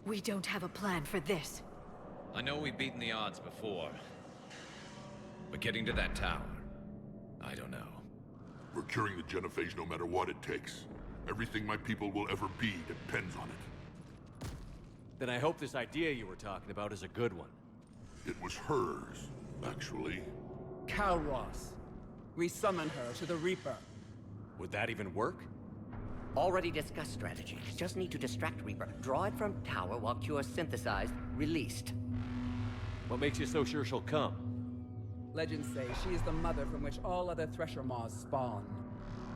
We don't have a plan for this. I know we've beaten the odds before. But getting to that tower, I don't know. We're curing the genophage no matter what it takes. Everything my people will ever be depends on it. Then I hope this idea you were talking about is a good one. It was hers, actually. Calros. We summon her to the Reaper. Would that even work? Already discussed strategy. Just need to distract Reaper. Draw it from tower while Cure synthesized, released. What makes you so sure she'll come? Legends say she is the mother from which all other Thresher Maws spawn.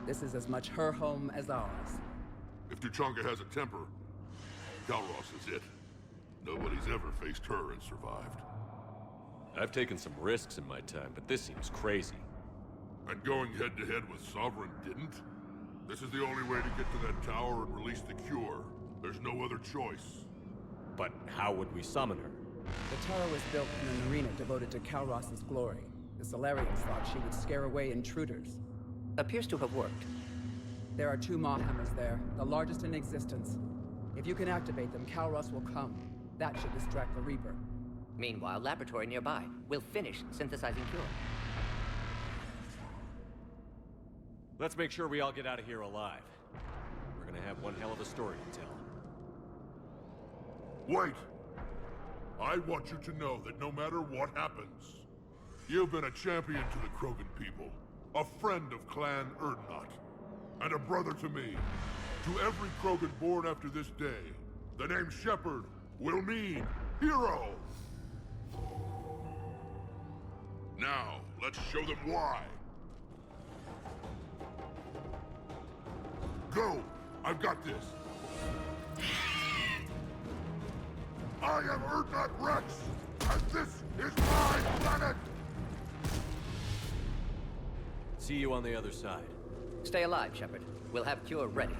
This is as much her home as ours. If Tuchanka has a temper, Calros is it. Nobody's ever faced her and survived. I've taken some risks in my time, but this seems crazy. And going head-to-head with Sovereign didn't? This is the only way to get to that tower and release the cure. There's no other choice. But how would we summon her? The tower was built in an arena devoted to Calros' glory. The Solarians thought she would scare away intruders. Appears to have worked. There are 2 Maw hammers there, the largest in existence. If you can activate them, Calros will come. That should distract the Reaper. Meanwhile, laboratory nearby. We'll finish synthesizing Cure. Let's make sure we all get out of here alive. We're gonna have one hell of a story to tell. Wait! I want you to know that no matter what happens, you've been a champion to the Krogan people, a friend of Clan Erdnot, and a brother to me. To every Krogan born after this day, the name Shepard will mean hero! Now, let's show them why. Go! I've got this! I am Erdnot Rex, and this is my planet! See you on the other side. Stay alive, Shepard. We'll have Cure ready.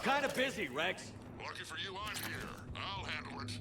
Kinda busy, Rex. Lucky for you, I'm here. I'll handle it.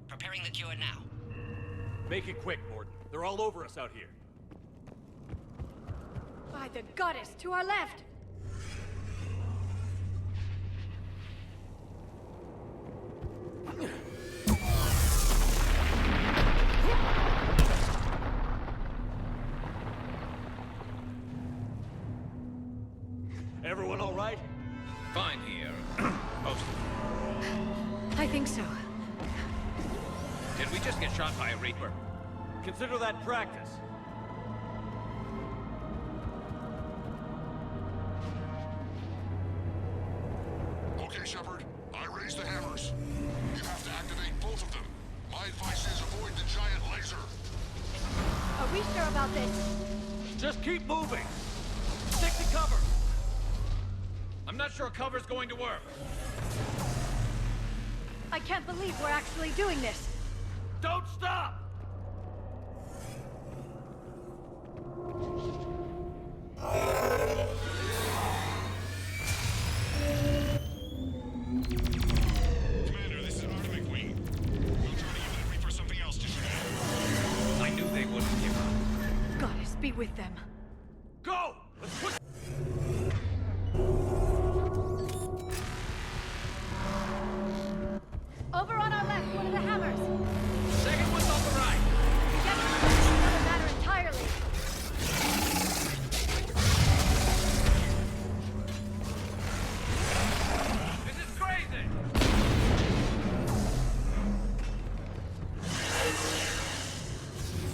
Preparing the cure now. Make it quick, Mordin. They're all over us out here. By the goddess, to our left! Everyone all right? Fine here. Most of them. I think so. Did we just get shot by a Reaper? Consider that practice. Okay, Shepard. I raised the hammers. You have to activate both of them. My advice is avoid the giant laser. Are we sure about this? Just keep moving. Stick to cover. I'm not sure cover's going to work. I can't believe we're actually doing this. Don't stop! with them. Go! Let's push! Over on our left, one of the hammers. Second one's on the right. Getting them is another matter entirely. This is crazy.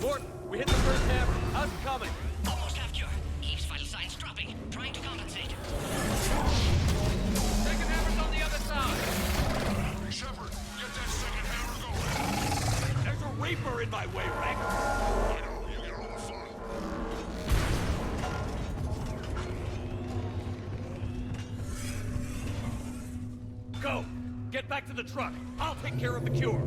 Morton, we hit the first hammer. How's it coming? Almost have cure. Keeps vital signs dropping. Trying to compensate. Second hammer's on the other side. Shepard, get that second hammer going. There's a Reaper in my way, Rex. I know, you get all the fun. Go! Get back to the truck. I'll take care of the cure.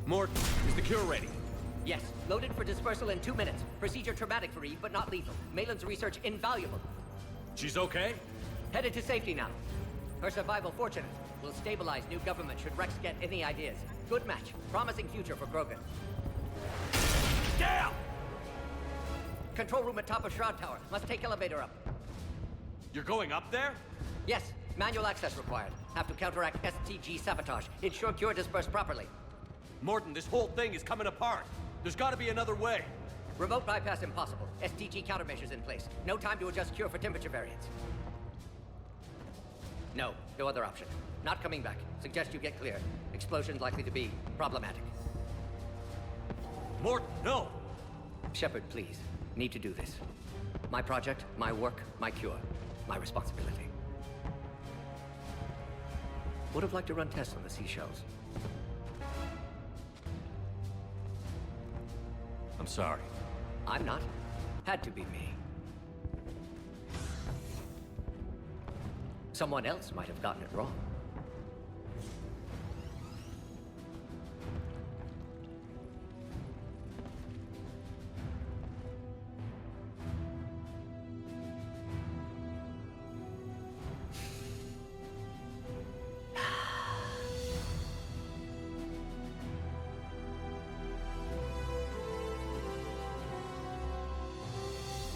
Morton, is the cure ready? Yes, loaded for dispersal in 2 minutes. Procedure traumatic for Eve, but not lethal. Malin's research invaluable. She's okay? Headed to safety now. Her survival fortunate. Will stabilize new government should Rex get any ideas. Good match. Promising future for Krogan. Down! Control room at top of Shroud Tower. Must take elevator up. You're going up there? Yes, manual access required. Have to counteract STG sabotage. Ensure cure dispersed properly. Morton, this whole thing is coming apart. There's gotta be another way. Remote bypass impossible. STG countermeasures in place. No time to adjust cure for temperature variance. No other option. Not coming back. Suggest you get clear. Explosion likely to be problematic. Morton, no! Shepard, please. Need to do this. My project, my work, my cure. My responsibility. Would have liked to run tests on the seashells. I'm sorry. I'm not. Had to be me. Someone else might have gotten it wrong.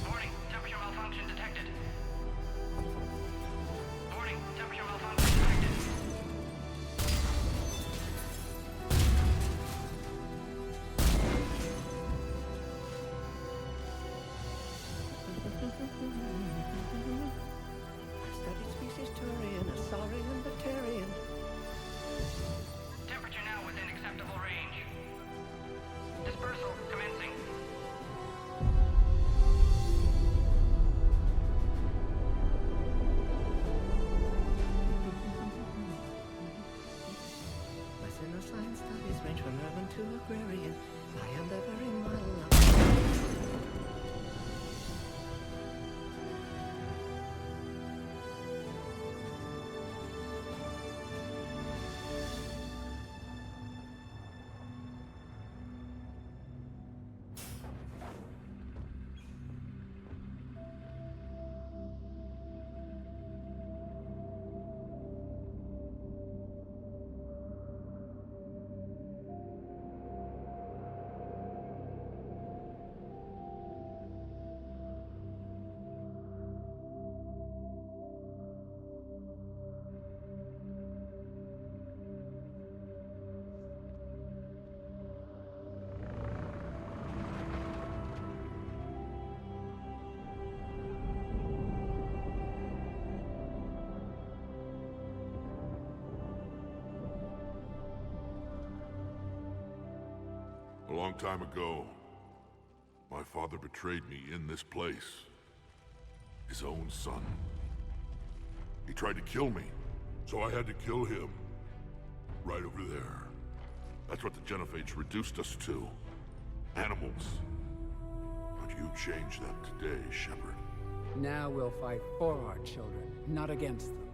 Warning, temperature malfunction detected. Warning, temperature malfunction detected. I studied species Turian, a saurian, Batarian. Temperature now within acceptable range. Dispersal commencing. My science studies range from urban to agrarian. I am the very model of... long time ago, my father betrayed me in this place. His own son. He tried to kill me, so I had to kill him. Right over there. That's what the Genophage reduced us to. Animals. But you changed that today, Shepard. Now we'll fight for our children, not against them.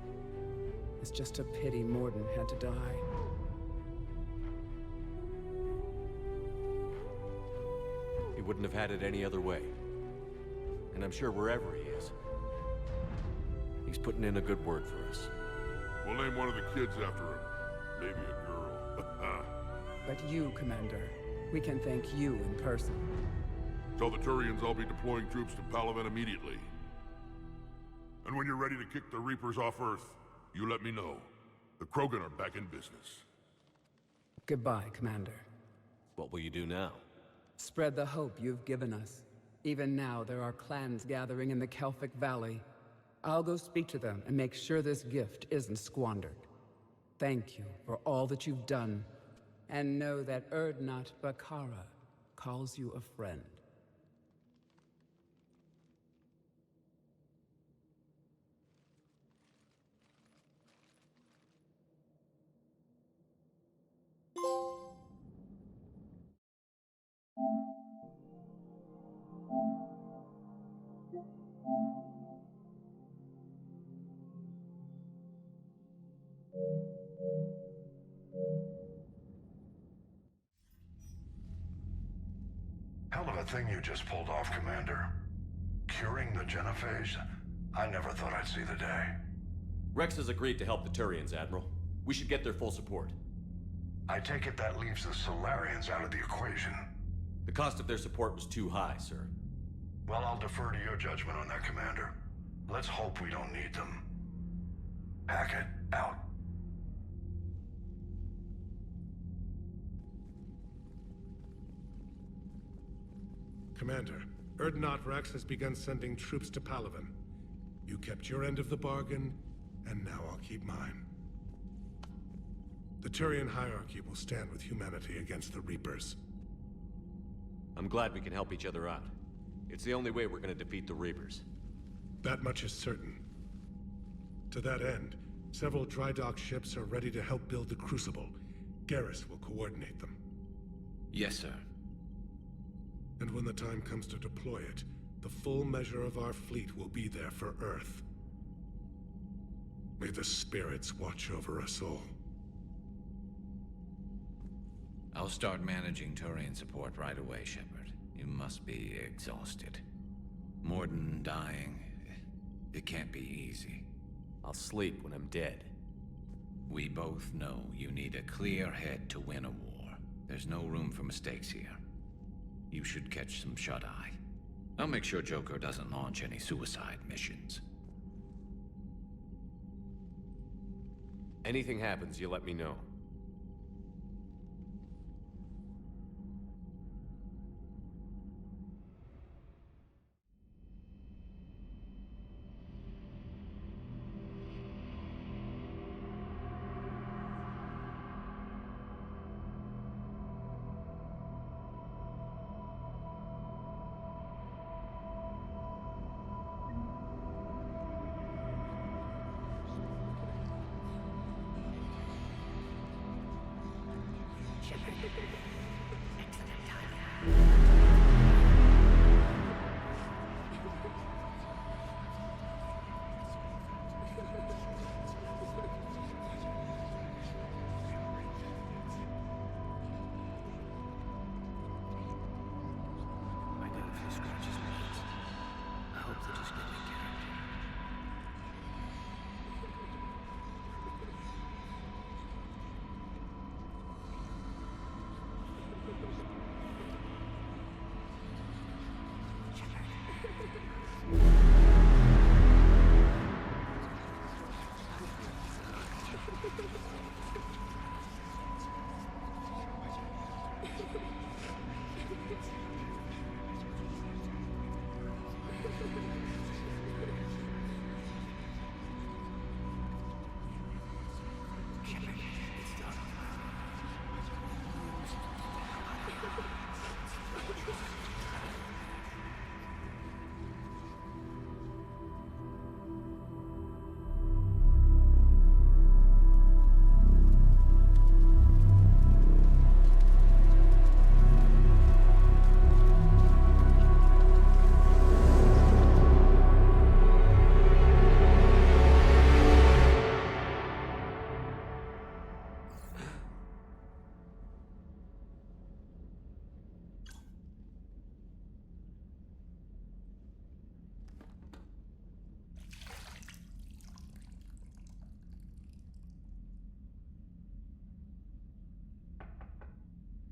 It's just a pity Morden had to die. He wouldn't have had it any other way. And I'm sure wherever he is, he's putting in a good word for us. We'll name one of the kids after him. Maybe a girl. But you, Commander, we can thank you in person. Tell the Turians I'll be deploying troops to Palaven immediately. And when you're ready to kick the Reapers off Earth, you let me know. The Krogan are back in business. Goodbye, Commander. What will you do now? Spread the hope you've given us. Even now, there are clans gathering in the Kelphic Valley. I'll go speak to them and make sure this gift isn't squandered. Thank you for all that you've done, and know that Urdnot Bakara calls you a friend. Hell of a thing you just pulled off, Commander. Curing the Genophage? I never thought I'd see the day. Rex has agreed to help the Turians, Admiral. We should get their full support. I take it that leaves the Solarians out of the equation. The cost of their support was too high, sir. Well, I'll defer to your judgment on that, Commander. Let's hope we don't need them. Hackett, out. Commander, Urdnot Rex has begun sending troops to Palaven. You kept your end of the bargain, and now I'll keep mine. The Turian hierarchy will stand with humanity against the Reapers. I'm glad we can help each other out. It's the only way we're gonna defeat the Reapers. That much is certain. To that end, several dry dock ships are ready to help build the Crucible. Garrus will coordinate them. Yes, sir. And when the time comes to deploy it, the full measure of our fleet will be there for Earth. May the spirits watch over us all. I'll start managing Turian support right away, Shepard. You must be exhausted. Morden dying. It can't be easy. I'll sleep when I'm dead. We both know you need a clear head to win a war. There's no room for mistakes here. You should catch some shut-eye. I'll make sure Joker doesn't launch any suicide missions. Anything happens, you let me know.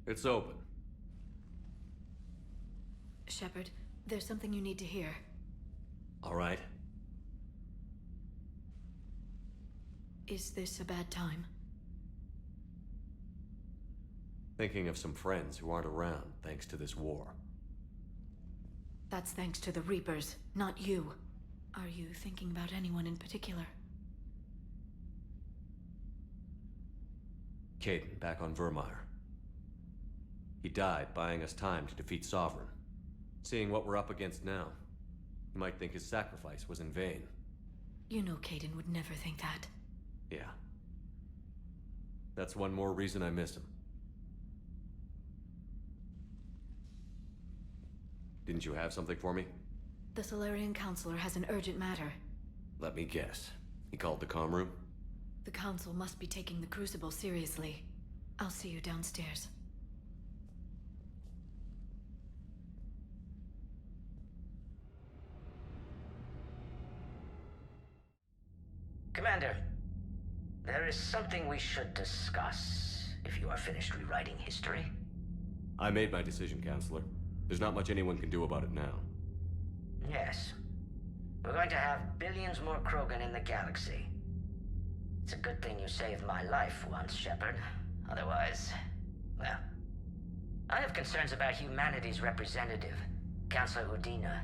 It's open. Shepard, there's something you need to hear. All right. Is this a bad time? Thinking of some friends who aren't around thanks to this war. That's thanks to the Reapers, not you. Are you thinking about anyone in particular? Caden, back on Vermeer. He died buying us time to defeat Sovereign. Seeing what we're up against now, you might think his sacrifice was in vain. You know Caden would never think that. Yeah. That's one more reason I miss him. Didn't you have something for me? The Solarian Counselor has an urgent matter. Let me guess. He called the comm room? The Council must be taking the Crucible seriously. I'll see you downstairs. Commander, there is something we should discuss, if you are finished rewriting history. I made my decision, Counselor. There's not much anyone can do about it now. Yes. We're going to have billions more Krogan in the galaxy. It's a good thing you saved my life once, Shepard. Otherwise, well... I have concerns about humanity's representative, Councillor Udina.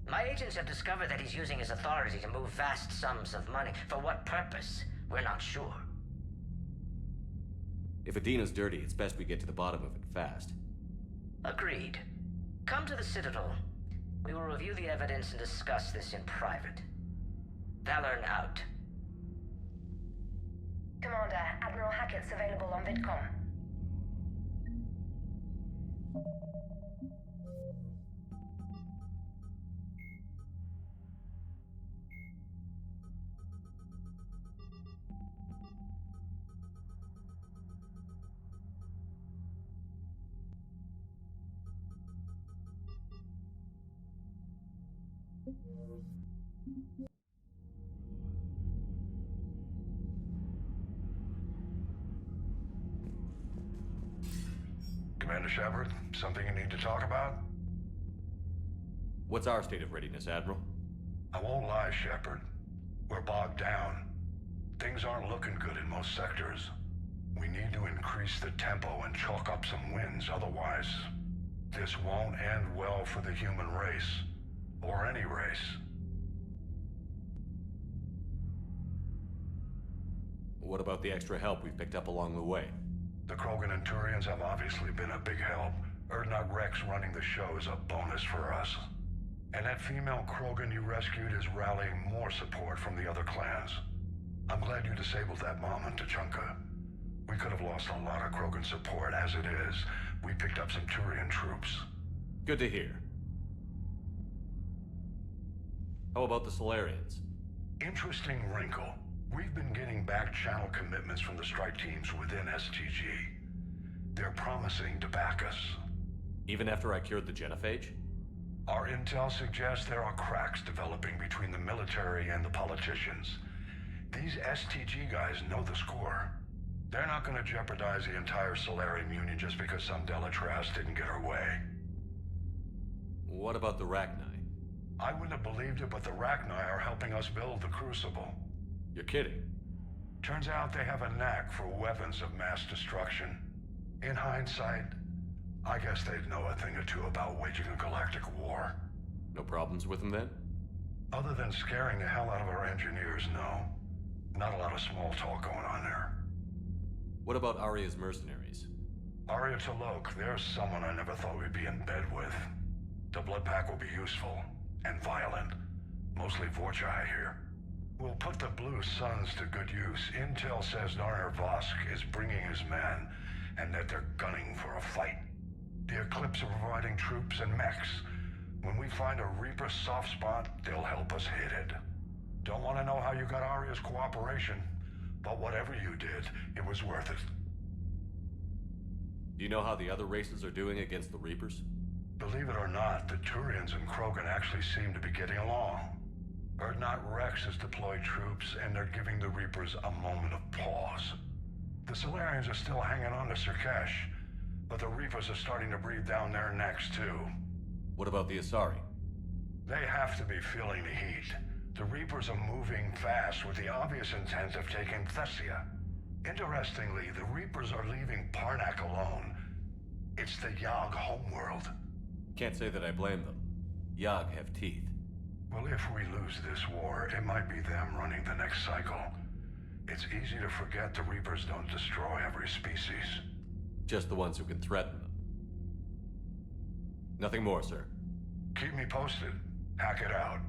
My agents have discovered that he's using his authority to move vast sums of money. For what purpose? We're not sure. If Adina's dirty, it's best we get to the bottom of it fast. Agreed. Come to the Citadel. We will review the evidence and discuss this in private. Valorn out. Commander, Admiral Hackett's available on VidCom. Commander Shepard, something you need to talk about? What's our state of readiness, Admiral? I won't lie, Shepard. We're bogged down. Things aren't looking good in most sectors. We need to increase the tempo and chalk up some wins, otherwise this won't end well for the human race. Or any race. What about the extra help we've picked up along the way? The Krogan and Turians have obviously been a big help. Urdnot Rex running the show is a bonus for us. And that female Krogan you rescued is rallying more support from the other clans. I'm glad you disabled that bomb in Tachanka. We could have lost a lot of Krogan support. As it is, we picked up some Turian troops. Good to hear. How about the Solarians? Interesting wrinkle. We've been getting back channel commitments from the strike teams within STG. They're promising to back us. Even after I cured the genophage? Our intel suggests there are cracks developing between the military and the politicians. These STG guys know the score. They're not going to jeopardize the entire Solarian Union just because some Delatras didn't get her way. What about the Rachni? I wouldn't have believed it, but the Rachni are helping us build the Crucible. You're kidding. Turns out they have a knack for weapons of mass destruction. In hindsight, I guess they'd know a thing or two about waging a galactic war. No problems with them then? Other than scaring the hell out of our engineers, no. Not a lot of small talk going on there. What about Arya's mercenaries? Arya T'Loak, there's someone I never thought we'd be in bed with. The Blood Pack will be useful. And violent. Mostly Vorchai here. We'll put the Blue Suns to good use. Intel says Narner Vosk is bringing his men, and that they're gunning for a fight. The Eclipse are providing troops and mechs. When we find a Reaper soft spot, they'll help us hit it. Don't want to know how you got Arya's cooperation, but whatever you did, it was worth it. Do you know how the other races are doing against the Reapers? Believe it or not, the Turians and Krogan actually seem to be getting along. Urdnot Rex has deployed troops, and they're giving the Reapers a moment of pause. The Solarians are still hanging on to Sirkesh, But the Reapers are starting to breathe down their necks, too. What about the Asari? They have to be feeling the heat. The Reapers are moving fast with the obvious intent of taking Thessia. Interestingly, the Reapers are leaving Parnak alone. It's the Yogg homeworld. Can't say that I blame them. Yogg have teeth. Well, if we lose this war, it might be them running the next cycle. It's easy to forget the Reapers don't destroy every species. Just the ones who can threaten them. Nothing more, sir. Keep me posted. Hack it out.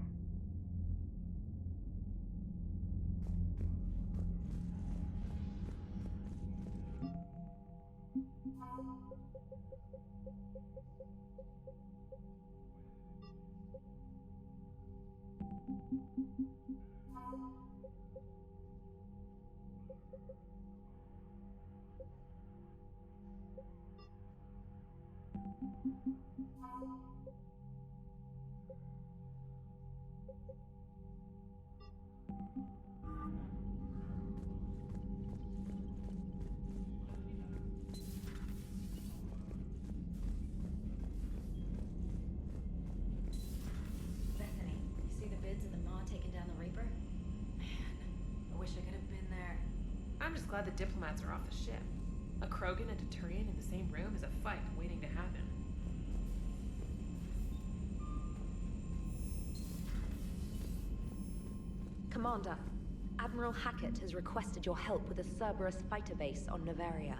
Bethany, you see the bids of the Maw taking down the Reaper? Man, I wish I could have been there. I'm just glad the diplomats are off the ship. A Krogan and a Turian in the same room is a fight waiting to happen. Commander, Admiral Hackett has requested your help with a Cerberus fighter base on Novaria.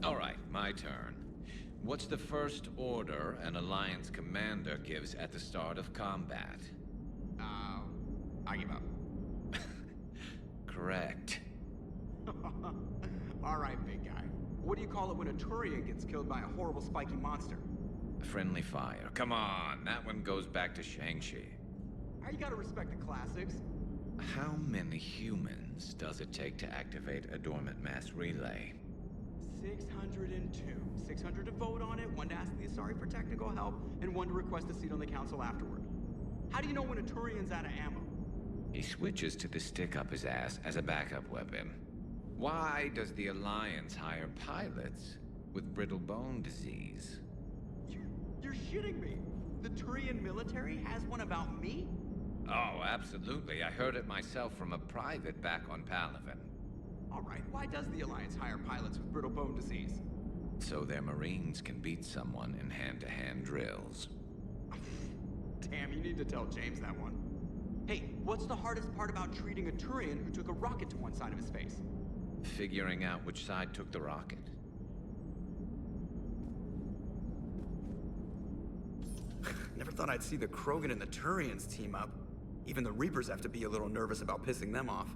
All right, my turn. What's the first order an Alliance commander gives at the start of combat? I give up. Correct. All right, big guy. What do you call it when a Turian gets killed by a horrible spiky monster? Friendly fire. Come on, that one goes back to Shang-Chi. You gotta respect the classics. How many humans does it take to activate a dormant mass relay? 602. 600 to vote on it, 1 to ask the Asari for technical help, and 1 to request a seat on the council afterward. How do you know when a Turian's out of ammo? He switches to the stick up his ass as a backup weapon. Why does the Alliance hire pilots with brittle bone disease? You're shitting me. The Turian military has one about me? Oh, absolutely. I heard it myself from a private back on Palaven. All right, why does the Alliance hire pilots with brittle bone disease? So their Marines can beat someone in hand-to-hand drills. Damn, you need to tell James that one. Hey, what's the hardest part about treating a Turian who took a rocket to one side of his face? Figuring out which side took the rocket. Never thought I'd see the Krogan and the Turians team up. Even the Reapers have to be a little nervous about pissing them off.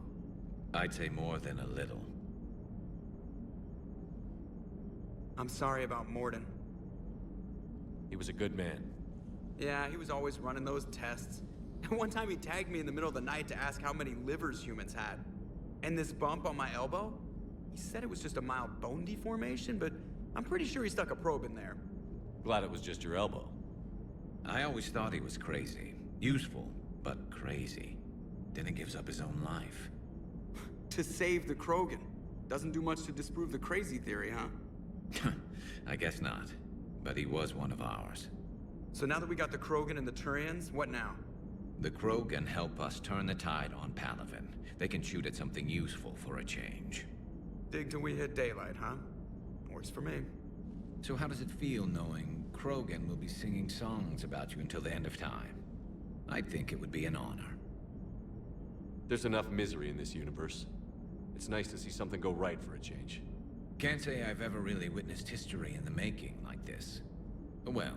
I'd say more than a little. I'm sorry about Morden. He was a good man. Yeah, he was always running those tests. And one time he tagged me in the middle of the night to ask how many livers humans had. And this bump on my elbow? He said it was just a mild bone deformation, but I'm pretty sure he stuck a probe in there. Glad it was just your elbow. I always thought he was crazy. Useful, but crazy. Then he gives up his own life. To save the Krogan. Doesn't do much to disprove the crazy theory, huh? I guess not. But he was one of ours. So now that we got the Krogan and the Turians, what now? The Krogan help us turn the tide on Palaven. They can shoot at something useful for a change. Dig till we hit daylight, huh? Works for me. So how does it feel knowing Krogan will be singing songs about you until the end of time? I'd think it would be an honor. There's enough misery in this universe. It's nice to see something go right for a change. Can't say I've ever really witnessed history in the making like this. Well,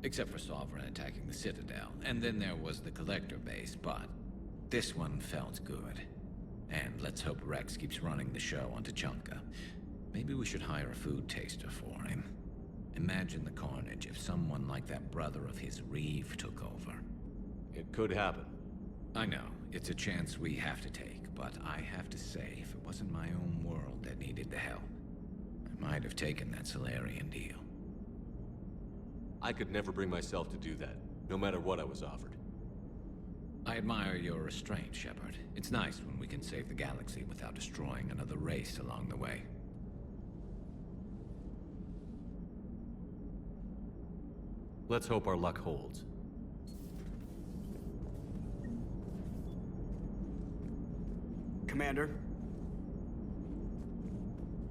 except for Sovereign attacking the Citadel, and then there was the Collector base, but this one felt good. And let's hope Rex keeps running the show on Tuchanka. Maybe we should hire a food taster for him. Imagine the carnage if someone like that brother of his, Reeve, took over. It could happen. I know, it's a chance we have to take, but I have to say, if it wasn't my own world that needed the help, I might have taken that Solarian deal. I could never bring myself to do that, no matter what I was offered. I admire your restraint, Shepard. It's nice when we can save the galaxy without destroying another race along the way. Let's hope our luck holds. Commander?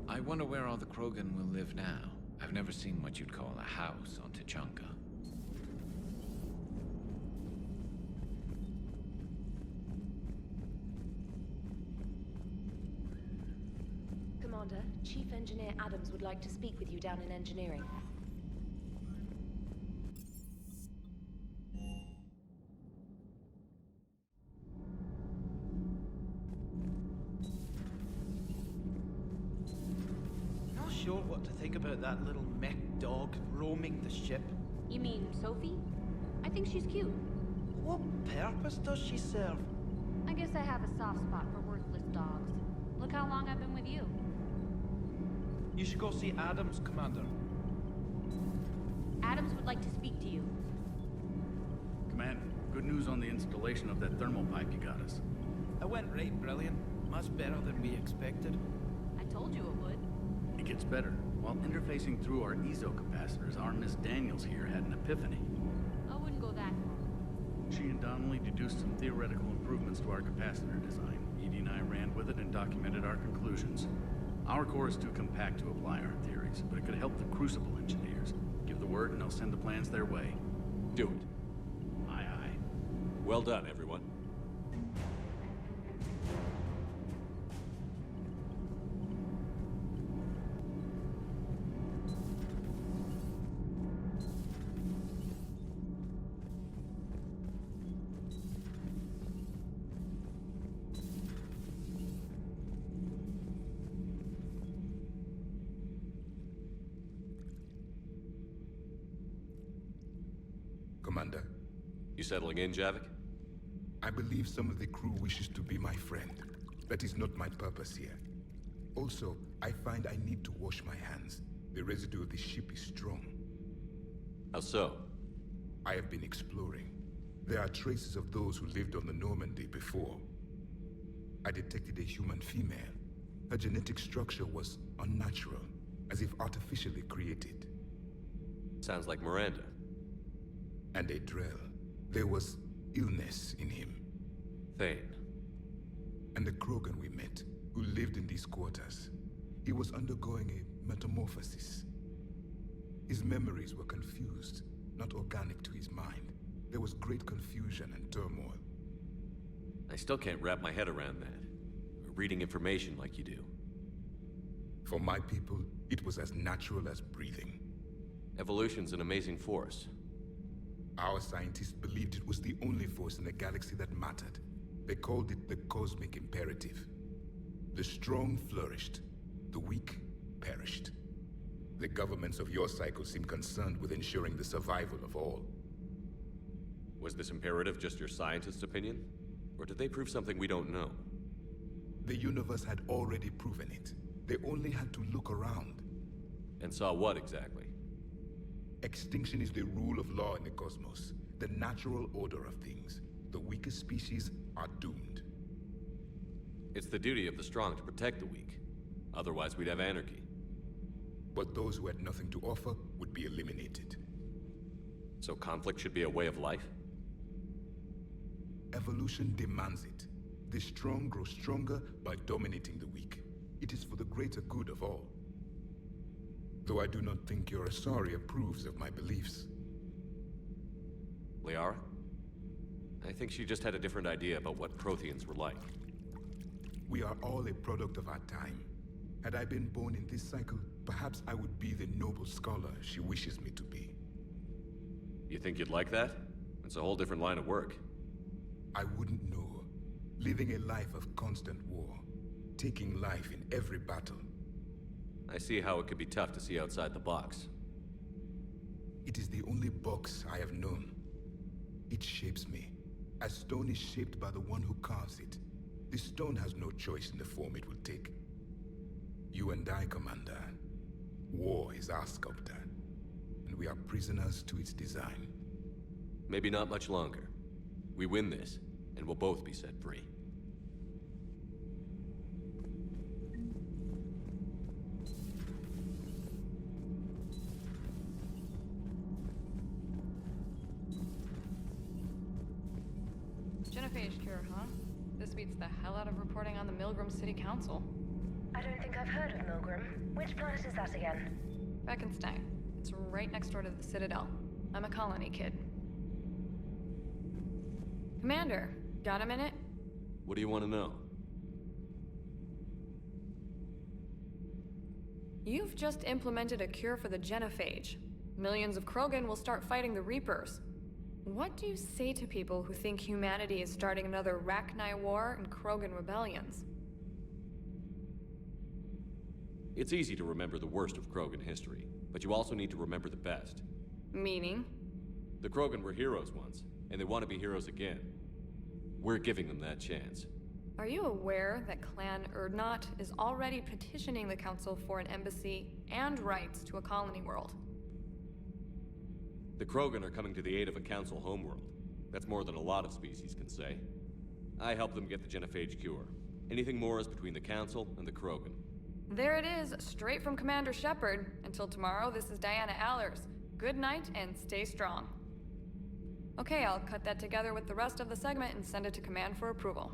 I wonder where all the Krogan will live now. I've never seen what you'd call a house on Tuchanka. Commander, Chief Engineer Adams would like to speak with you down in engineering. Not sure what to think about that little mech dog roaming the ship. You mean Sophie? I think she's cute. What purpose does she serve? I guess I have a soft spot for worthless dogs. Look how long I've been with you. You should go see Adams, Commander. Adams would like to speak to you. Commander, good news on the installation of that thermal pipe you got us. It went right brilliant. Much better than we expected. I told you it would. It gets better. While interfacing through our EZO capacitors, our Miss Daniels here had an epiphany. I wouldn't go that far. She and Donnelly deduced some theoretical improvements to our capacitor design. Edie and I ran with it and documented our conclusions. Our core is too compact to apply our theories, but it could help the Crucible engineers. Give the word and I'll send the plans their way. Do it. Aye, aye. Well done, everyone. Commander. You settling in, Javik? I believe some of the crew wishes to be my friend. That is not my purpose here. Also, I find I need to wash my hands. The residue of the ship is strong. How so? I have been exploring. There are traces of those who lived on the Normandy before. I detected a human female. Her genetic structure was unnatural, as if artificially created. Sounds like Miranda. And a Drell. There was illness in him. Thane. And the Krogan we met, who lived in these quarters. He was undergoing a metamorphosis. His memories were confused, not organic to his mind. There was great confusion and turmoil. I still can't wrap my head around that. Reading information like you do. For my people, it was as natural as breathing. Evolution's an amazing force. Our scientists believed it was the only force in the galaxy that mattered. They called it the cosmic imperative. The strong flourished, the weak perished. The governments of your cycle seem concerned with ensuring the survival of all. Was this imperative just your scientist's opinion? Or did they prove something we don't know? The universe had already proven it. They only had to look around. And saw what exactly? Extinction is the rule of law in the cosmos, the natural order of things. The weakest species are doomed. It's the duty of the strong to protect the weak. Otherwise, we'd have anarchy. But those who had nothing to offer would be eliminated. So conflict should be a way of life? Evolution demands it. The strong grow stronger by dominating the weak. It is for the greater good of all. Though I do not think your Asari approves of my beliefs. Liara? I think she just had a different idea about what Protheans were like. We are all a product of our time. Had I been born in this cycle, perhaps I would be the noble scholar she wishes me to be. You think you'd like that? It's a whole different line of work. I wouldn't know. Living a life of constant war. Taking life in every battle. I see how it could be tough to see outside the box. It is the only box I have known. It shapes me, as stone is shaped by the one who carves it. The stone has no choice in the form it will take. You and I, Commander. War is our sculptor, and we are prisoners to its design. Maybe not much longer. We win this, and we'll both be set free. Genophage cure, huh? This beats the hell out of reporting on the Milgram City Council. I don't think I've heard of Milgram. Which planet is that again? Beckenstein. It's right next door to the Citadel. I'm a colony kid. Commander, got a minute? What do you want to know? You've just implemented a cure for the genophage. Millions of Krogan will start fighting the Reapers. What do you say to people who think humanity is starting another Rachni War and Krogan rebellions? It's easy to remember the worst of Krogan history, but you also need to remember the best. Meaning? The Krogan were heroes once, and they want to be heroes again. We're giving them that chance. Are you aware that Clan Urdnot is already petitioning the Council for an embassy and rights to a colony world? The Krogan are coming to the aid of a Council homeworld. That's more than a lot of species can say. I helped them get the genophage cure. Anything more is between the Council and the Krogan. There it is, straight from Commander Shepard. Until tomorrow, this is Diana Allers. Good night and stay strong. Okay, I'll cut that together with the rest of the segment and send it to Command for approval.